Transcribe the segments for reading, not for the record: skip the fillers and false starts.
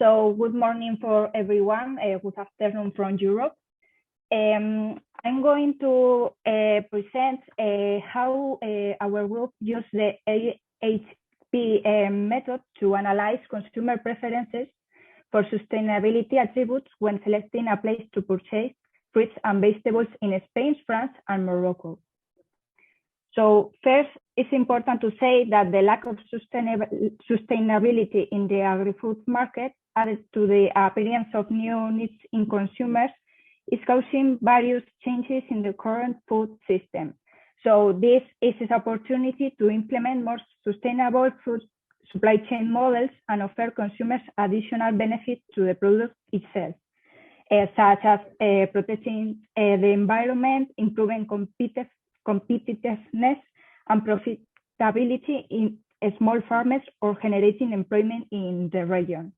So good morning for everyone. Good afternoon from Europe. I'm going to present how our group used the AHP method to analyze consumer preferences for sustainability attributes when selecting a place to purchase fruits and vegetables in Spain, France, and Morocco. So first, it's important to say that the lack of sustainability in the agri-food market, added to the appearance of new needs in consumers, is causing various changes in the current food system. So this is an opportunity to implement more sustainable food supply chain models and offer consumers additional benefits to the product itself, such as protecting the environment, improving competitiveness and profitability in small farmers, or generating employment in the region.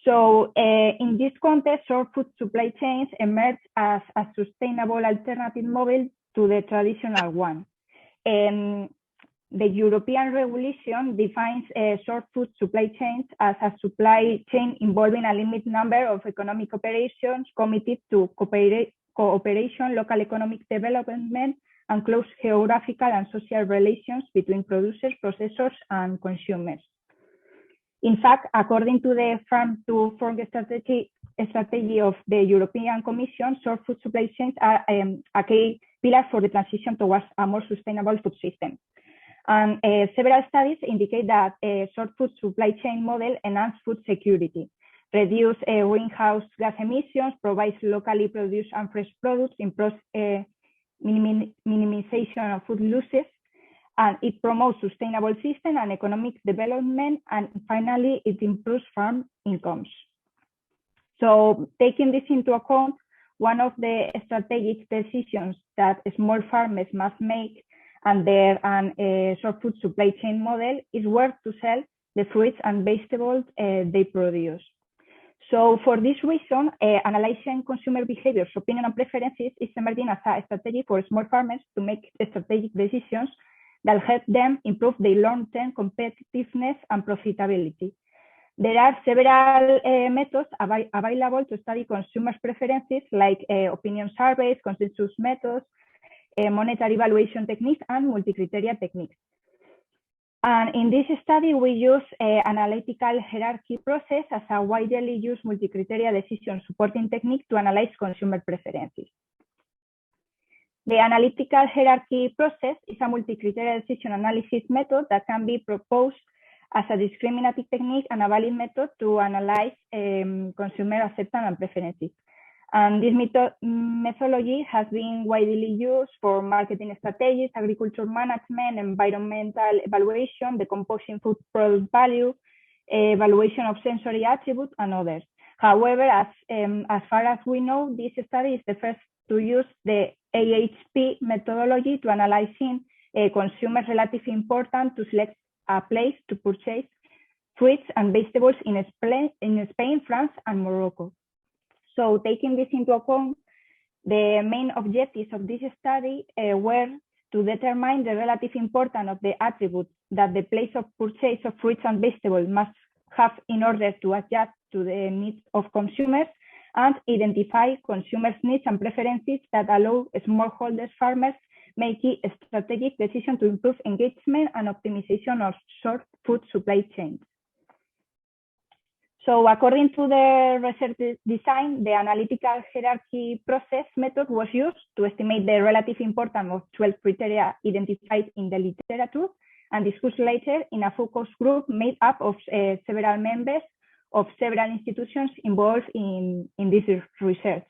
So in this context, short food supply chains emerge as a sustainable alternative model to the traditional one. The European regulation defines short food supply chains as a supply chain involving a limited number of economic operations committed to cooperation, local economic development, and close geographical and social relations between producers, processors, and consumers. In fact, according to the Farm to Fork strategy of the European Commission, short food supply chains are a key pillar for the transition towards a more sustainable food system. And several studies indicate that a short food supply chain model enhances food security, reduces greenhouse gas emissions, provides locally produced and fresh products, improves minimization of food losses, and it promotes sustainable system and economic development, and finally, it improves farm incomes. So taking this into account, one of the strategic decisions that small farmers must make under a short food supply chain model is where to sell the fruits and vegetables they produce. So for this reason, analyzing consumer behaviors, opinion, and preferences is emerging as a strategy for small farmers to make strategic decisions that help them improve their long-term competitiveness and profitability. There are several methods available to study consumers' preferences, like opinion surveys, consensus methods, monetary evaluation techniques, and multi-criteria techniques. And in this study, we use analytical hierarchy process as a widely used multi-criteria decision supporting technique to analyze consumer preferences. The analytical hierarchy process is a multi-criteria decision analysis method that can be proposed as a discriminative technique and a valid method to analyze consumer acceptance and preferences. And this methodology has been widely used for marketing strategies, agriculture management, environmental evaluation, decomposing food product value, evaluation of sensory attributes, and others. However, as far as we know, this study is the first to use the AHP methodology to analyzing consumers' relative importance to select a place to purchase fruits and vegetables in Spain, France, and Morocco. So taking this into account, the main objectives of this study were to determine the relative importance of the attributes that the place of purchase of fruits and vegetables must have in order to adjust to the needs of consumers, and identify consumers' needs and preferences that allow smallholder farmers making a strategic decision to improve engagement and optimization of short food supply chains. So according to the research design, the analytical hierarchy process method was used to estimate the relative importance of 12 criteria identified in the literature and discussed later in a focus group made up of several members of several institutions involved in this research.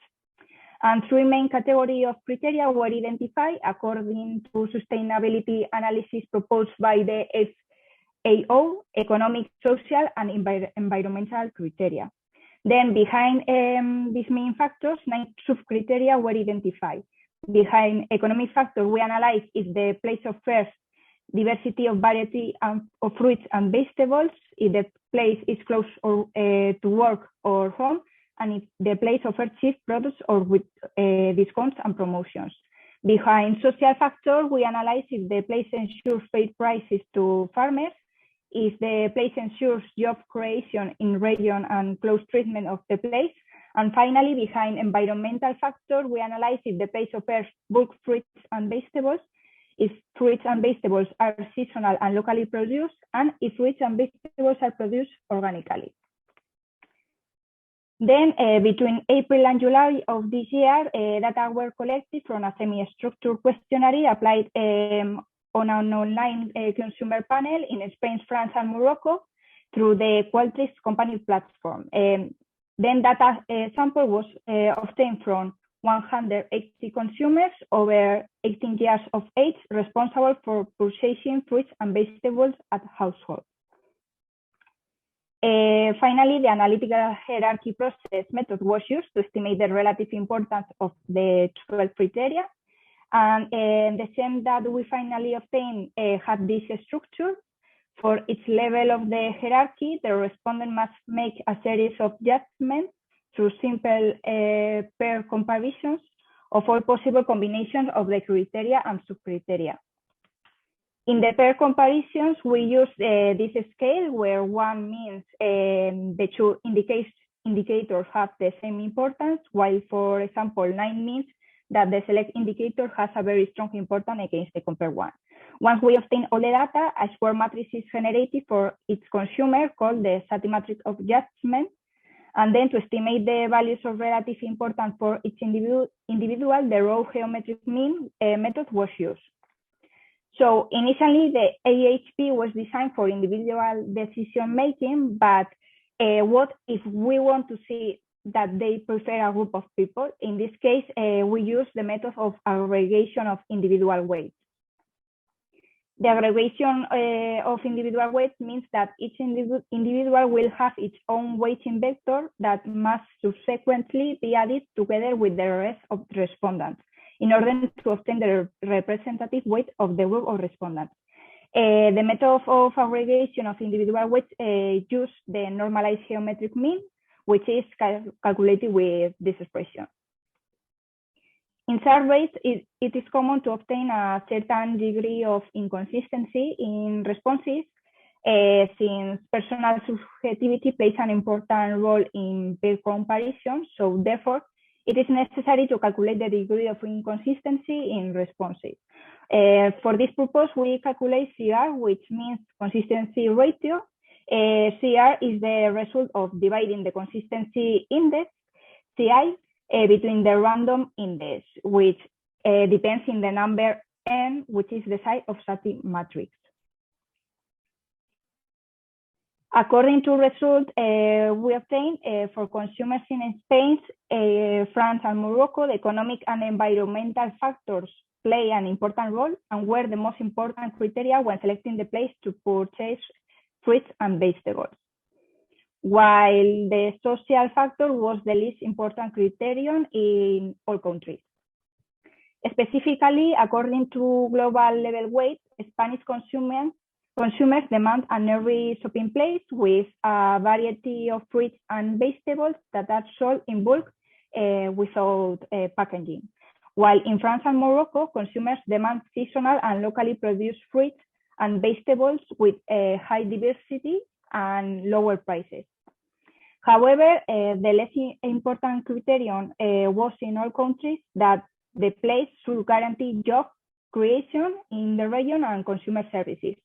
And three main categories of criteria were identified according to sustainability analysis proposed by the FAO, economic, social, and environmental criteria. Then behind these main factors, 9 sub-criteria were identified. Behind economic factors, we analyzed if the place of first diversity of variety of fruits and vegetables, if the place is close or, to work or home, and if the place offers cheap products or with discounts and promotions. Behind social factors, we analyze if the place ensures fair prices to farmers, if the place ensures job creation in region and close treatment of the place. And finally, behind environmental factor, we analyze if the place offers bulk fruits and vegetables, if fruits and vegetables are seasonal and locally produced, and if fruits and vegetables are produced organically. Then between April and July of this year, data were collected from a semi-structured questionnaire applied on an online consumer panel in Spain, France, and Morocco through the Qualtrics company platform. Then data sample was obtained from 180 consumers over 18 years of age responsible for purchasing fruits and vegetables at household. Finally, the analytical hierarchy process method was used to estimate the relative importance of the 12 criteria. And the same that we finally obtained had this structure. For each level of the hierarchy, the respondent must make a series of judgments through simple pair comparisons of all possible combinations of the criteria and subcriteria. In the pair comparisons, we use this scale where 1 means the two indicators have the same importance, while, for example, 9 means that the select indicator has a very strong importance against the compare one. Once we obtain all the data, a square matrix is generated for each consumer called the Sati matrix of judgment. And then to estimate the values of relative importance for each individual, the raw geometric mean method was used. So initially, the AHP was designed for individual decision making, but what if we want to see that they prefer a group of people? In this case, we use the method of aggregation of individual weights. The aggregation of individual weights means that each individual will have its own weighting vector that must subsequently be added together with the rest of the respondents in order to obtain the representative weight of the group of respondents. The method of aggregation of individual weights uses the normalized geometric mean, which is calculated with this expression. In surveys, it is common to obtain a certain degree of inconsistency in responses, since personal subjectivity plays an important role in peer comparison. So therefore, it is necessary to calculate the degree of inconsistency in responses. For this purpose, we calculate CR, which means consistency ratio. CR is the result of dividing the consistency index, CI, between the random index, which depends in the number n, which is the size of Sati matrix. According to results we obtained for consumers in Spain, France, and Morocco, the economic and environmental factors play an important role and were the most important criteria when selecting the place to purchase fruits and vegetables, while the social factor was the least important criterion in all countries. Specifically, according to global level weight, Spanish consumers demand an every shopping place with a variety of fruits and vegetables that are sold in bulk without packaging. While in France and Morocco, consumers demand seasonal and locally produced fruits and vegetables with high diversity and lower prices. However, the less important criterion was in all countries that the place should guarantee job creation in the region and consumer services.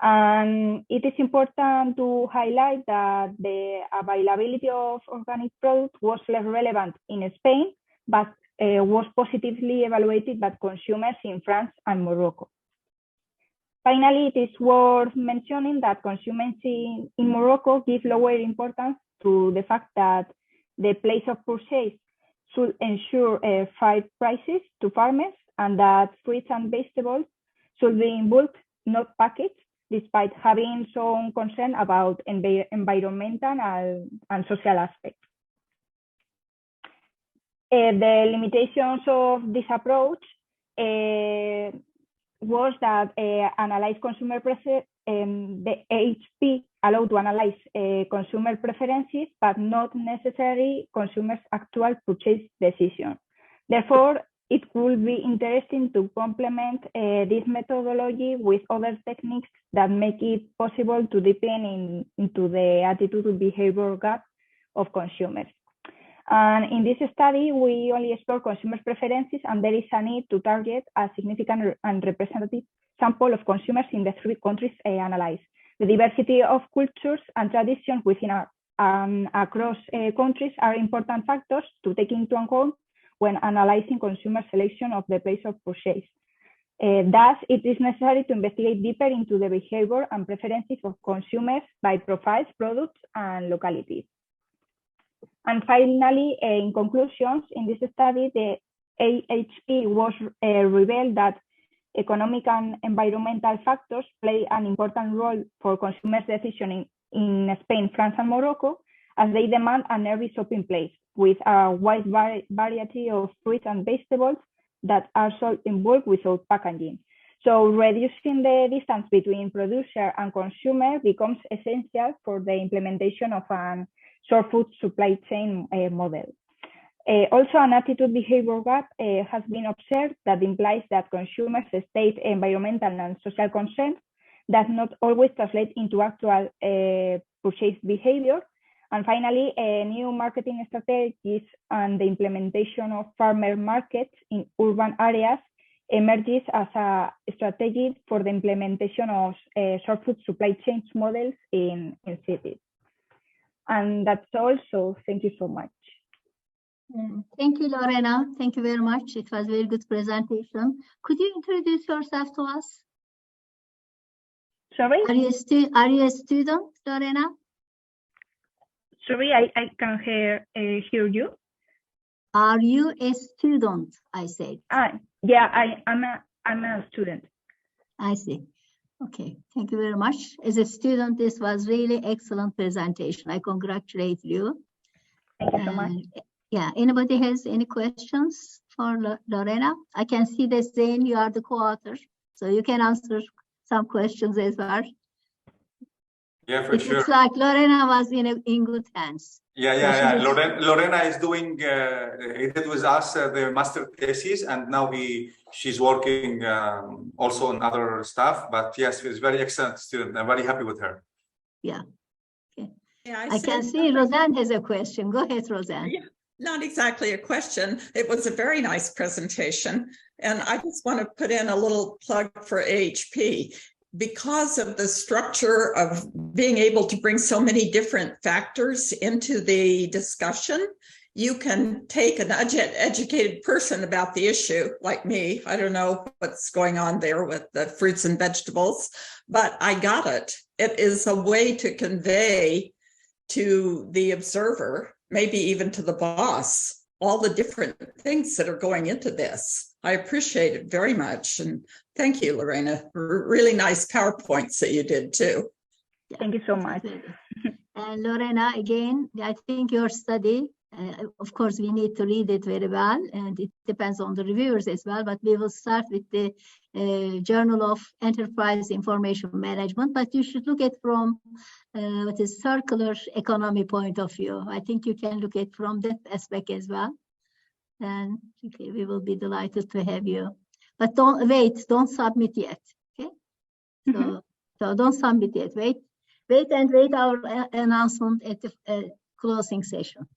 And it is important to highlight that the availability of organic products was less relevant in Spain, but was positively evaluated by consumers in France and Morocco. Finally, it is worth mentioning that consumers in Morocco give lower importance to the fact that the place of purchase should ensure fair prices to farmers and that fruits and vegetables should be in bulk, not packaged, despite having some concern about environmental and social aspects. The limitations of this approach was that analyze consumer the HP allowed to analyze consumer preferences, but not necessarily consumers' actual purchase decision. Therefore, it could be interesting to complement this methodology with other techniques that make it possible to deepen into the attitude to behavior gap of consumers. And in this study, we only explore consumer preferences, and there is a need to target a significant and representative sample of consumers in the 3 countries analyzed. The diversity of cultures and traditions within across countries are important factors to take into account when analyzing consumer selection of the place of purchase. Thus, it is necessary to investigate deeper into the behavior and preferences of consumers by profiles, products, and localities. And finally, in conclusions, in this study, the AHP was revealed that economic and environmental factors play an important role for consumers' decision in Spain, France, and Morocco, as they demand an every shopping place with a wide variety of fruits and vegetables that are sold in bulk without packaging. So reducing the distance between producer and consumer becomes essential for the implementation of an short food supply chain model. Also, an attitude behavior gap has been observed that implies that consumers' state environmental and social concerns does not always translate into actual purchase behavior. And finally, new marketing strategies and the implementation of farmer markets in urban areas emerges as a strategy for the implementation of short food supply chain models in cities. And that's all, so thank you so much. Thank you, Lorena. Thank you very much. It was a very good presentation. Could you introduce yourself to us? Sorry? Are you a student, Lorena? Sorry, I can't hear you. Are you a student, I said? Yeah, I'm a student. I see. Okay, thank you very much. As a student, this was really excellent presentation. I congratulate you. Thank you so much. Yeah, anybody has any questions for Lorena? I can see that Zein, you are the co-author, so you can answer some questions as well. Yeah, for sure. It's like Lorena was in good hands. Yeah. Lorena is doing, he did with us the master thesis, and now she's working also on other stuff. But yes, she's a very excellent student. I'm very happy with her. Yeah. Okay. Yeah, I can see Roseanne has a question. Go ahead, Roseanne. Yeah, not exactly a question. It was a very nice presentation. And I just want to put in a little plug for AHP. Because of the structure of being able to bring so many different factors into the discussion, you can take an educated person about the issue, like me. I don't know what's going on there with the fruits and vegetables, but I got it. It is a way to convey to the observer, maybe even to the boss, all the different things that are going into this. I appreciate it very much. And thank you, Lorena. Really nice PowerPoints that you did too. Thank you so much. And Lorena, again, I think your study, of course, we need to read it very well, and it depends on the reviewers as well, but we will start with the Journal of Enterprise Information Management, but you should look at from what is circular economy point of view. I think you can look at from that aspect as well. And okay, we will be delighted to have you. But don't submit yet. Okay. So don't submit yet. Wait our announcement at the closing session.